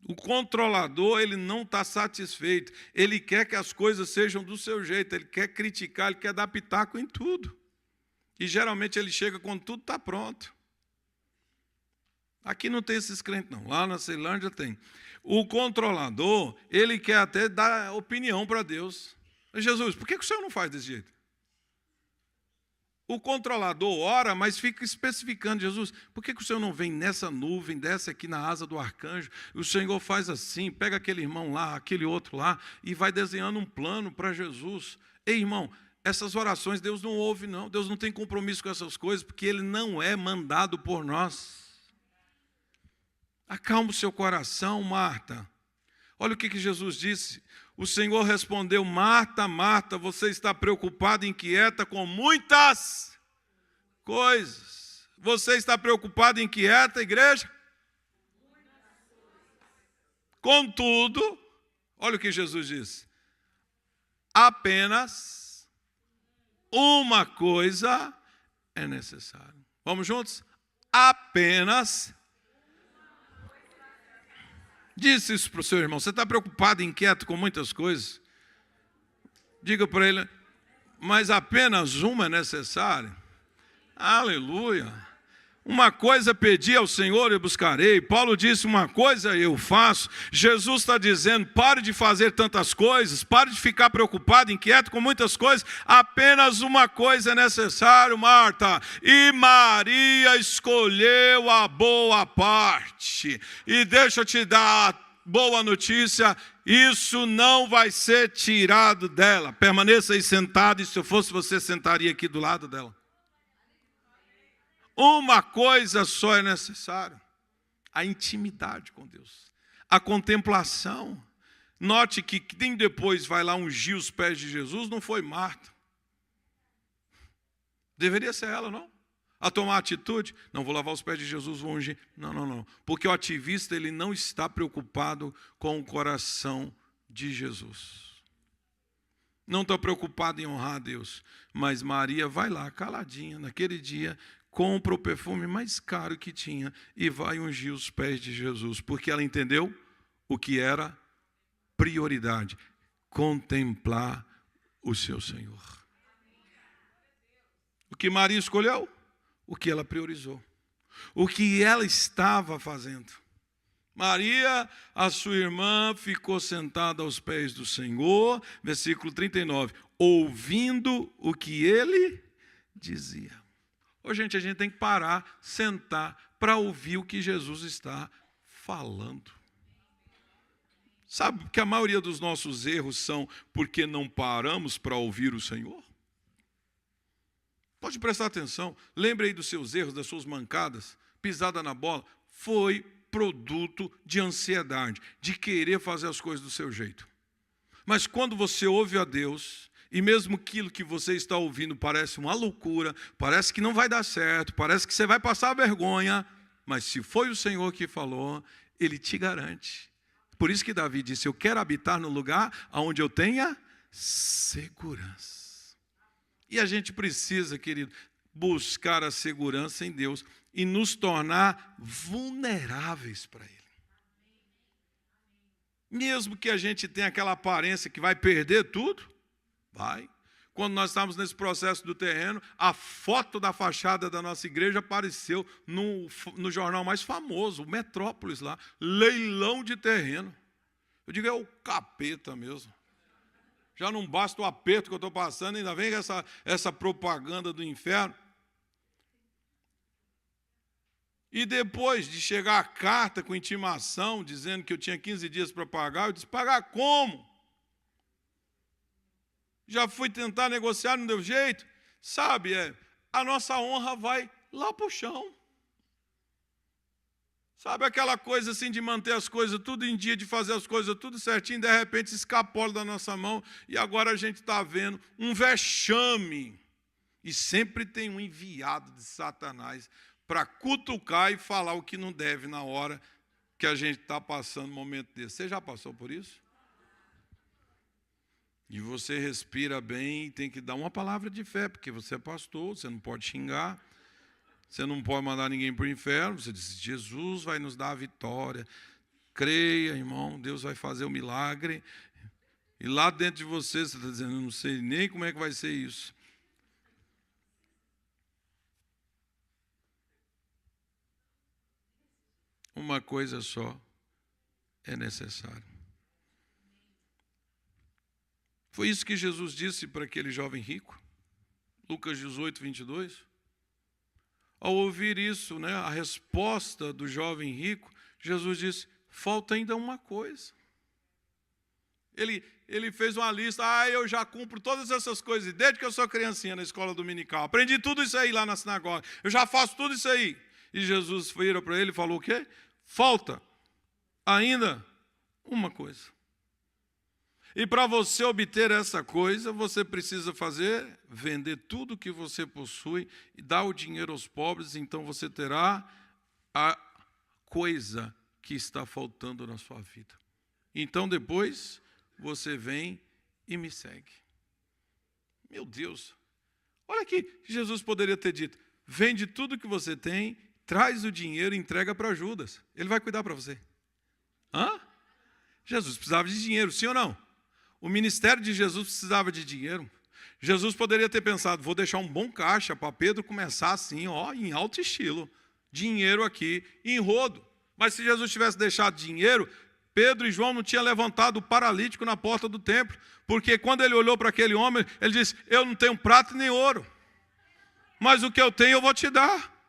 O controlador, ele não está satisfeito. Ele quer que as coisas sejam do seu jeito. Ele quer criticar, ele quer dar pitaco em tudo. E geralmente ele chega quando tudo está pronto. Aqui não tem esses crentes, não. Lá na Ceilândia tem. O controlador, ele quer até dar opinião para Deus. Jesus, por que o senhor não faz desse jeito? O controlador ora, mas fica especificando, Jesus, por que o senhor não vem nessa nuvem, desce aqui na asa do arcanjo, e o Senhor faz assim, pega aquele irmão lá, aquele outro lá, e vai desenhando um plano para Jesus. Ei, irmão, essas orações Deus não ouve, não. Deus não tem compromisso com essas coisas, porque Ele não é mandado por nós. Acalma o seu coração, Marta. Olha o que Jesus disse. O Senhor respondeu, Marta, Marta, você está preocupada e inquieta com muitas coisas. Você está preocupada e inquieta, igreja? Contudo, olha o que Jesus disse. Apenas uma coisa é necessária. Vamos juntos? Apenas. Disse isso para o seu irmão. Você está preocupado e inquieto com muitas coisas? Diga para ele, mas apenas uma é necessária. Aleluia. Uma coisa pedi ao Senhor e buscarei. Paulo disse, uma coisa eu faço. Jesus está dizendo, pare de fazer tantas coisas, pare de ficar preocupado, inquieto com muitas coisas. Apenas uma coisa é necessário, Marta. E Maria escolheu a boa parte. E deixa eu te dar a boa notícia, isso não vai ser tirado dela. Permaneça aí sentado, e se eu fosse você, sentaria aqui do lado dela. Uma coisa só é necessário, a intimidade com Deus, a contemplação. Note que quem depois vai lá ungir os pés de Jesus não foi Marta. Deveria ser ela, não? A tomar atitude, não vou lavar os pés de Jesus, vou ungir. Não. Porque o ativista, ele não está preocupado com o coração de Jesus. Não está preocupado em honrar a Deus. Mas Maria vai lá, caladinha, naquele dia, compra o perfume mais caro que tinha e vai ungir os pés de Jesus, porque ela entendeu o que era prioridade, contemplar o seu Senhor. O que Maria escolheu? O que ela priorizou. O que ela estava fazendo. Maria, a sua irmã, ficou sentada aos pés do Senhor, versículo 39, ouvindo o que ele dizia. Ô, gente, a gente tem que parar, sentar, para ouvir o que Jesus está falando. Sabe que a maioria dos nossos erros são porque não paramos para ouvir o Senhor? Pode prestar atenção. Lembre aí dos seus erros, das suas mancadas, pisada na bola. Foi produto de ansiedade, de querer fazer as coisas do seu jeito. Mas quando você ouve a Deus, e mesmo aquilo que você está ouvindo parece uma loucura, parece que não vai dar certo, parece que você vai passar vergonha, mas se foi o Senhor que falou, Ele te garante. Por isso que Davi disse, eu quero habitar no lugar onde eu tenha segurança. E a gente precisa, querido, buscar a segurança em Deus e nos tornar vulneráveis para Ele. Mesmo que a gente tenha aquela aparência que vai perder tudo, vai. Quando nós estávamos nesse processo do terreno, a foto da fachada da nossa igreja apareceu no jornal mais famoso, o Metrópolis lá, leilão de terreno. Eu digo, é o capeta mesmo. Já não basta o aperto que eu estou passando, ainda vem essa propaganda do inferno. E depois de chegar a carta com intimação, dizendo que eu tinha 15 dias para pagar, eu disse, pagar como? Já fui tentar negociar, não deu jeito. Sabe, a nossa honra vai lá para o chão. Sabe aquela coisa assim de manter as coisas tudo em dia, de fazer as coisas tudo certinho, de repente escapola da nossa mão e agora a gente está vendo um vexame. E sempre tem um enviado de Satanás para cutucar e falar o que não deve na hora que a gente está passando um momento desse. Você já passou por isso? E você respira bem e tem que dar uma palavra de fé, porque você é pastor, você não pode xingar, você não pode mandar ninguém para o inferno. Você diz, Jesus vai nos dar a vitória. Creia, irmão, Deus vai fazer o milagre. E lá dentro de você está dizendo, eu não sei nem como é que vai ser isso. Uma coisa só é necessário. Foi isso que Jesus disse para aquele jovem rico. Lucas 18, 22. Ao ouvir isso, né, a resposta do jovem rico, Jesus disse, falta ainda uma coisa. Ele fez uma lista, eu já cumpro todas essas coisas, desde que eu sou criancinha na escola dominical, aprendi tudo isso aí lá na sinagoga, eu já faço tudo isso aí. E Jesus virou para ele e falou o quê? Falta ainda uma coisa. E para você obter essa coisa, você precisa vender tudo que você possui e dar o dinheiro aos pobres, então você terá a coisa que está faltando na sua vida. Então depois você vem e me segue. Meu Deus, olha aqui, Jesus poderia ter dito, vende tudo que você tem, traz o dinheiro e entrega para Judas. Ele vai cuidar para você. Jesus precisava de dinheiro, sim ou não? O ministério de Jesus precisava de dinheiro. Jesus poderia ter pensado, vou deixar um bom caixa para Pedro começar assim, em alto estilo. Dinheiro aqui, em rodo. Mas se Jesus tivesse deixado dinheiro, Pedro e João não tinham levantado o paralítico na porta do templo. Porque quando ele olhou para aquele homem, ele disse, eu não tenho prata nem ouro. Mas o que eu tenho eu vou te dar.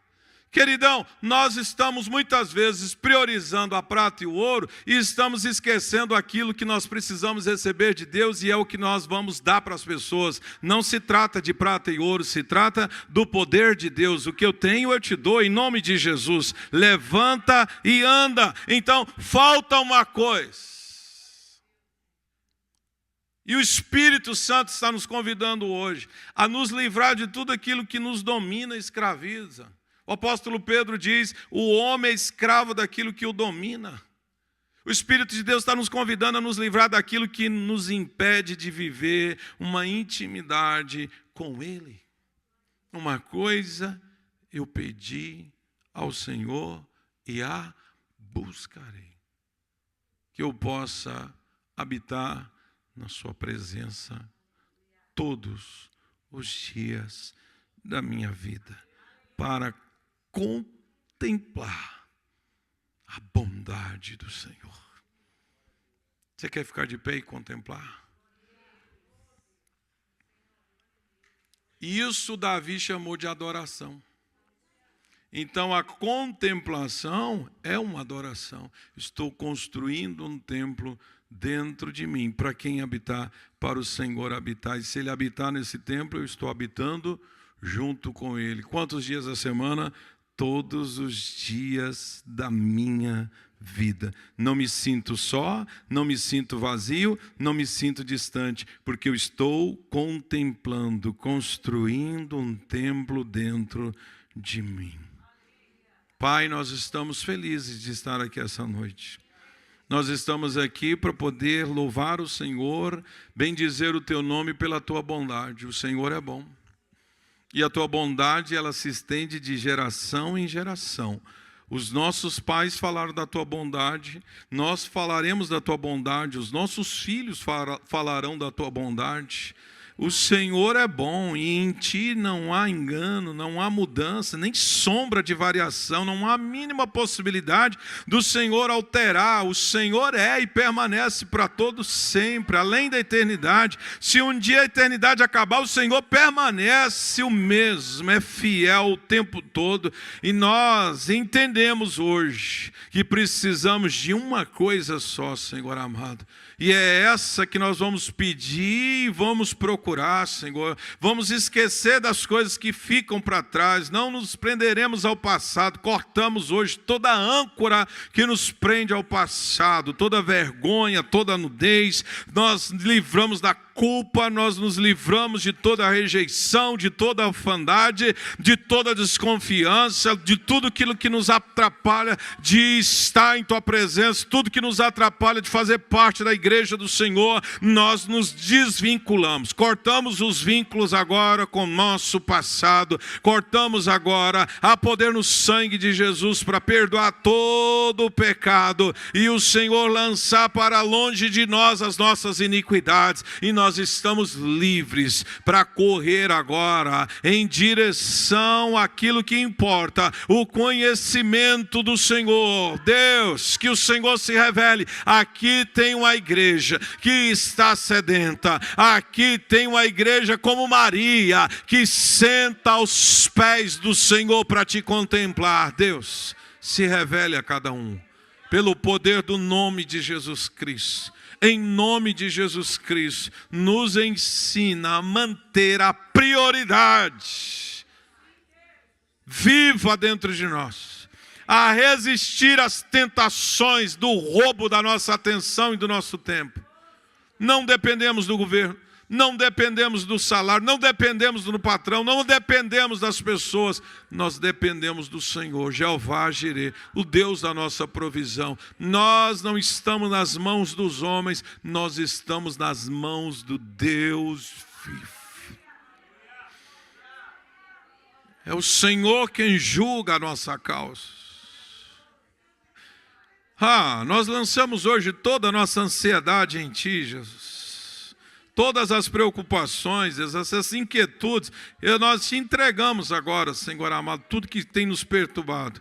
Queridão, nós estamos muitas vezes priorizando a prata e o ouro e estamos esquecendo aquilo que nós precisamos receber de Deus e é o que nós vamos dar para as pessoas. Não se trata de prata e ouro, se trata do poder de Deus. O que eu tenho eu te dou em nome de Jesus. Levanta e anda. Então, falta uma coisa. E o Espírito Santo está nos convidando hoje a nos livrar de tudo aquilo que nos domina e escraviza. O apóstolo Pedro diz, o homem é escravo daquilo que o domina. O Espírito de Deus está nos convidando a nos livrar daquilo que nos impede de viver uma intimidade com Ele. Uma coisa eu pedi ao Senhor e a buscarei. Que eu possa habitar na sua presença todos os dias da minha vida, para contemplar a bondade do Senhor. Você quer ficar de pé e contemplar? Isso Davi chamou de adoração. Então a contemplação é uma adoração. Estou construindo um templo dentro de mim, para quem habitar, para o Senhor habitar. E se Ele habitar nesse templo, eu estou habitando junto com Ele. Quantos dias da semana? Todos os dias da minha vida. Não me sinto só, não me sinto vazio, não me sinto distante, porque eu estou contemplando, construindo um templo dentro de mim. Pai, nós estamos felizes de estar aqui essa noite. Nós estamos aqui para poder louvar o Senhor, bendizer o Teu nome pela Tua bondade. O Senhor é bom. E a Tua bondade, ela se estende de geração em geração. Os nossos pais falaram da Tua bondade, nós falaremos da Tua bondade, os nossos filhos falarão da Tua bondade. O Senhor é bom e em Ti não há engano, não há mudança, nem sombra de variação, não há mínima possibilidade do Senhor alterar. O Senhor é e permanece para todos sempre, além da eternidade. Se um dia a eternidade acabar, o Senhor permanece o mesmo, é fiel o tempo todo. E nós entendemos hoje que precisamos de uma coisa só, Senhor amado. E é essa que nós vamos pedir e vamos procurar, Senhor. Vamos esquecer das coisas que ficam para trás. Não nos prenderemos ao passado. Cortamos hoje toda a âncora que nos prende ao passado. Toda vergonha, toda nudez. Nós livramos da culpa, nós nos livramos de toda a rejeição, de toda a orfandade, de toda a desconfiança, de tudo aquilo que nos atrapalha de estar em Tua presença, tudo que nos atrapalha de fazer parte da igreja igreja do Senhor, nós nos desvinculamos. Cortamos os vínculos agora com o nosso passado. Cortamos agora a poder no sangue de Jesus para perdoar todo o pecado. E o Senhor lançar para longe de nós as nossas iniquidades. E nós estamos livres para correr agora em direção àquilo que importa, o conhecimento do Senhor. Deus, que o Senhor se revele. Aqui tem uma igreja que está sedenta. Aqui tem uma igreja como Maria, que senta aos pés do Senhor para te contemplar. Deus, se revele a cada um, pelo poder do nome de Jesus Cristo. Em nome de Jesus Cristo, nos ensina a manter a prioridade viva dentro de nós, a resistir às tentações do roubo da nossa atenção e do nosso tempo. Não dependemos do governo, não dependemos do salário, não dependemos do patrão, não dependemos das pessoas, nós dependemos do Senhor, Jeová Jireh, o Deus da nossa provisão. Nós não estamos nas mãos dos homens, nós estamos nas mãos do Deus vivo. É o Senhor quem julga a nossa causa. Nós lançamos hoje toda a nossa ansiedade em Ti, Jesus. Todas as preocupações, essas inquietudes, nós te entregamos agora, Senhor amado, tudo que tem nos perturbado,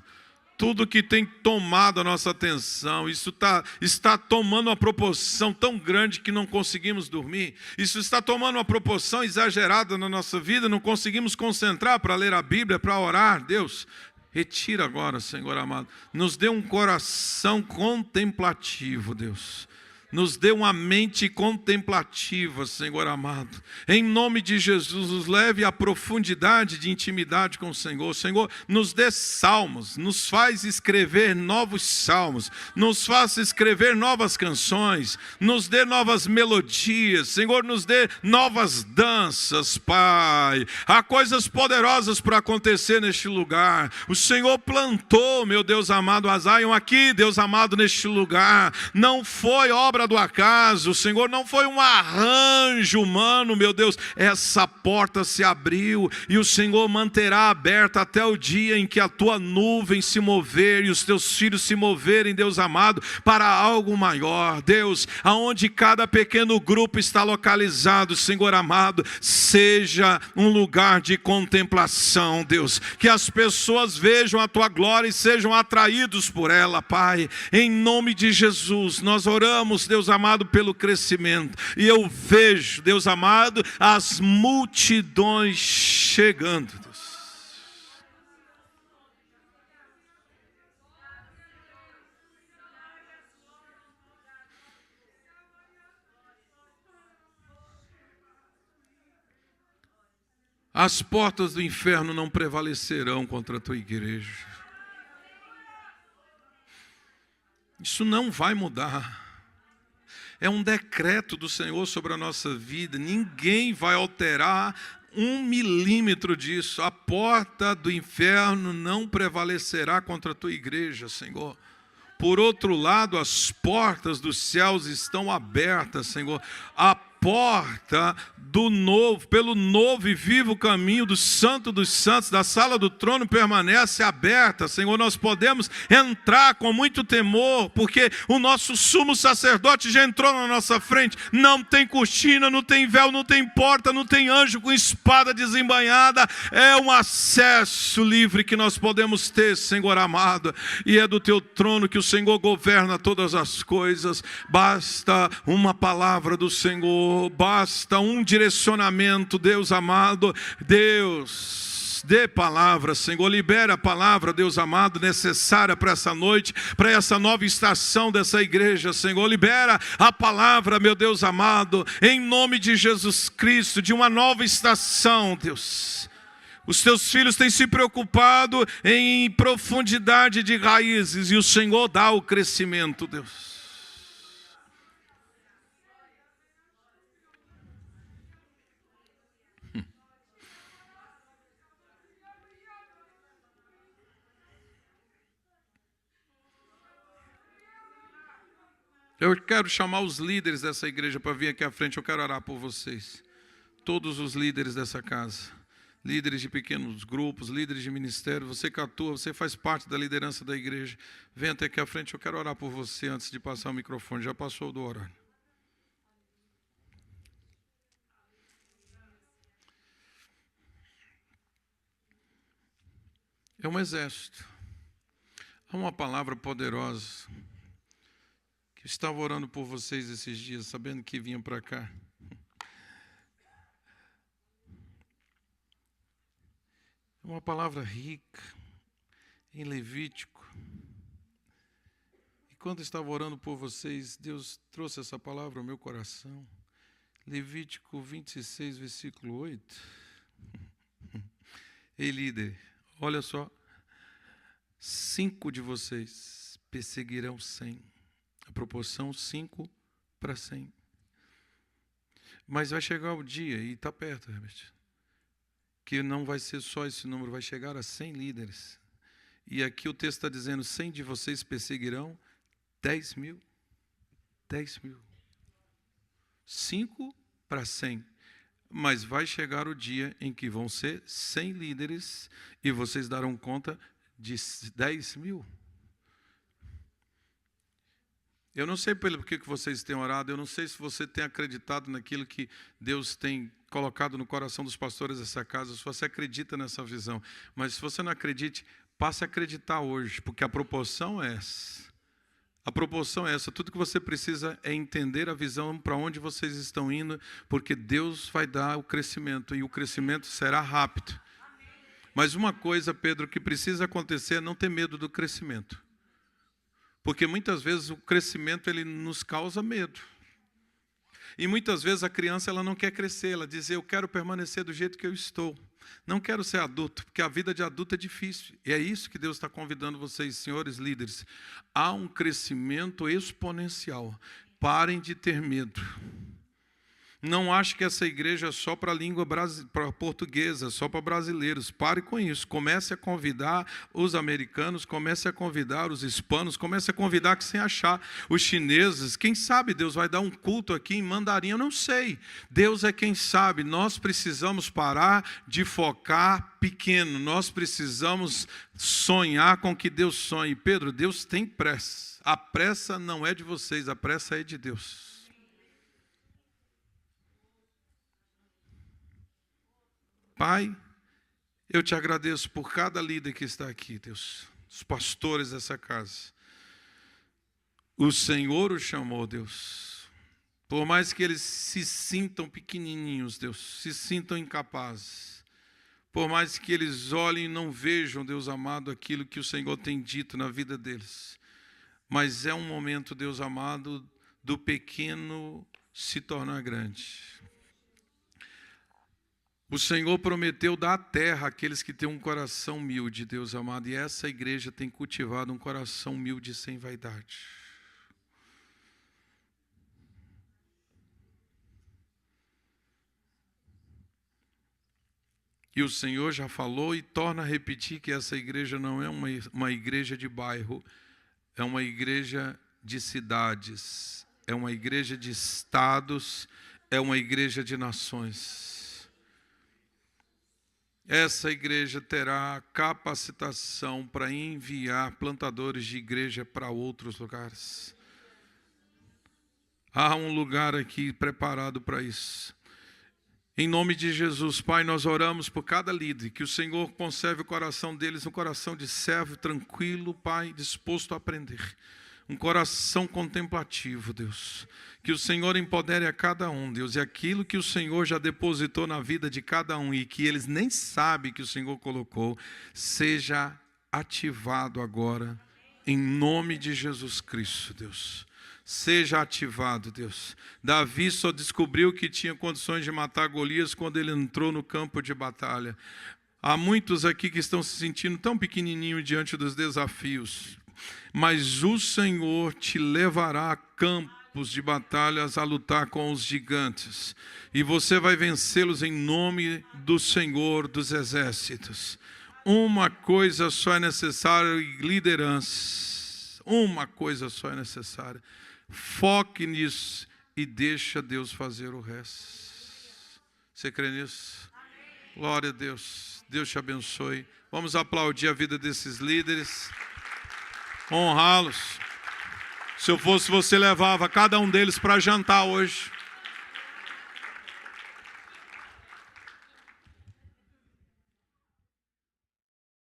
tudo que tem tomado a nossa atenção. Isso está tomando uma proporção tão grande que não conseguimos dormir. Isso está tomando uma proporção exagerada na nossa vida, não conseguimos concentrar para ler a Bíblia, para orar. Deus, retira agora, Senhor amado. Nos dê um coração contemplativo, Deus. Nos dê uma mente contemplativa, Senhor amado. Em nome de Jesus, nos leve à profundidade de intimidade com o Senhor. Senhor, nos dê salmos, nos faz escrever novos salmos, nos faça escrever novas canções, nos dê novas melodias. Senhor, nos dê novas danças, Pai. Há coisas poderosas para acontecer neste lugar. O Senhor plantou, meu Deus amado, a Zion aqui, Deus amado, neste lugar. Não foi obra do acaso, Senhor, não foi um arranjo humano, meu Deus. Essa porta se abriu e o Senhor manterá aberta até o dia em que a tua nuvem se mover e os teus filhos se moverem, Deus amado, para algo maior. Deus, aonde cada pequeno grupo está localizado, Senhor amado, seja um lugar de contemplação, Deus, que as pessoas vejam a tua glória e sejam atraídos por ela, Pai. Em nome de Jesus, nós oramos, Deus amado, pelo crescimento. E eu vejo, Deus amado, as multidões chegando, Deus. As portas do inferno não prevalecerão contra a tua igreja. Isso não vai mudar. É um decreto do Senhor sobre a nossa vida. Ninguém vai alterar 1 milímetro disso. A porta do inferno não prevalecerá contra a tua igreja, Senhor. Por outro lado, as portas dos céus estão abertas, Senhor. A porta do novo, pelo novo e vivo caminho do Santo dos Santos, da sala do trono, permanece aberta, Senhor. Nós podemos entrar com muito temor, porque o nosso sumo sacerdote já entrou na nossa frente. Não tem cortina, não tem véu, não tem porta, não tem anjo com espada desembainhada. É um acesso livre que nós podemos ter, Senhor amado, e é do teu trono que o Senhor governa todas as coisas. Basta uma palavra do Senhor, basta um direcionamento, Deus amado. Deus, dê palavra, Senhor, libera a palavra, Deus amado, necessária para essa noite, para essa nova estação dessa igreja, Senhor. Libera a palavra, meu Deus amado, em nome de Jesus Cristo, de uma nova estação, Deus. Os teus filhos têm se preocupado em profundidade de raízes e o Senhor dá o crescimento, Deus. Eu quero chamar os líderes dessa igreja para vir aqui à frente. Eu quero orar por vocês. Todos os líderes dessa casa. Líderes de pequenos grupos, líderes de ministério. Você que atua, você faz parte da liderança da igreja. Venha até aqui à frente. Eu quero orar por você antes de passar o microfone. Já passou do horário. É um exército. Há uma palavra poderosa. Eu estava orando por vocês esses dias, sabendo que vinham para cá. É uma palavra rica, em Levítico. E quando eu estava orando por vocês, Deus trouxe essa palavra ao meu coração. Levítico 26, versículo 8. Ei, líder, olha só. 5 de vocês perseguirão 100. A proporção 5:100. Mas vai chegar o dia, e está perto, Herbert, que não vai ser só esse número, vai chegar a 100 líderes. E aqui o texto está dizendo, 100 de vocês perseguirão 10 mil. 10 mil. 5:100. Mas vai chegar o dia em que vão ser 100 líderes e vocês darão conta de 10 mil. Eu não sei pelo que vocês têm orado, eu não sei se você tem acreditado naquilo que Deus tem colocado no coração dos pastores dessa casa, se você acredita nessa visão. Mas se você não acredite, passe a acreditar hoje, porque a proporção é essa. A proporção é essa. Tudo que você precisa é entender a visão para onde vocês estão indo, porque Deus vai dar o crescimento, e o crescimento será rápido. Mas uma coisa, Pedro, que precisa acontecer é não ter medo do crescimento. Porque muitas vezes o crescimento ele nos causa medo. E muitas vezes a criança ela não quer crescer, ela diz, eu quero permanecer do jeito que eu estou. Não quero ser adulto, porque a vida de adulto é difícil. E é isso que Deus está convidando vocês, senhores líderes. Há um crescimento exponencial. Parem de ter medo. Não ache que essa igreja é só para a língua portuguesa, só para brasileiros. Pare com isso. Comece a convidar os americanos, comece a convidar os hispanos, comece a convidar que sem achar os chineses. Quem sabe Deus vai dar um culto aqui em mandarim, eu não sei. Deus é quem sabe. Nós precisamos parar de focar pequeno. Nós precisamos sonhar com que Deus sonhe. Pedro, Deus tem pressa. A pressa não é de vocês, a pressa é de Deus. Pai, eu te agradeço por cada líder que está aqui, Deus, os pastores dessa casa. O Senhor os chamou, Deus. Por mais que eles se sintam pequenininhos, Deus, se sintam incapazes. Por mais que eles olhem e não vejam, Deus amado, aquilo que o Senhor tem dito na vida deles. Mas é um momento, Deus amado, do pequeno se tornar grande. O Senhor prometeu dar a terra àqueles que têm um coração humilde, Deus amado. E essa igreja tem cultivado um coração humilde sem vaidade. E o Senhor já falou e torna a repetir que essa igreja não é uma igreja de bairro, é uma igreja de cidades, é uma igreja de estados, é uma igreja de nações. Essa igreja terá capacitação para enviar plantadores de igreja para outros lugares. Há um lugar aqui preparado para isso. Em nome de Jesus, Pai, nós oramos por cada líder, que o Senhor conserve o coração deles, um coração de servo tranquilo, Pai, disposto a aprender. Um coração contemplativo, Deus. Que o Senhor empodere a cada um, Deus. E aquilo que o Senhor já depositou na vida de cada um e que eles nem sabem que o Senhor colocou, seja ativado agora, em nome de Jesus Cristo, Deus. Seja ativado, Deus. Davi só descobriu que tinha condições de matar Golias quando ele entrou no campo de batalha. Há muitos aqui que estão se sentindo tão pequenininhos diante dos desafios. Mas o Senhor te levará a campos de batalhas a lutar com os gigantes. E você vai vencê-los em nome do Senhor dos Exércitos. Uma coisa só é necessária, liderança. Uma coisa só é necessária. Foque nisso e deixa Deus fazer o resto. Você crê nisso? Glória a Deus. Deus te abençoe. Vamos aplaudir a vida desses líderes. Honrá-los. Se eu fosse você, levava cada um deles para jantar hoje.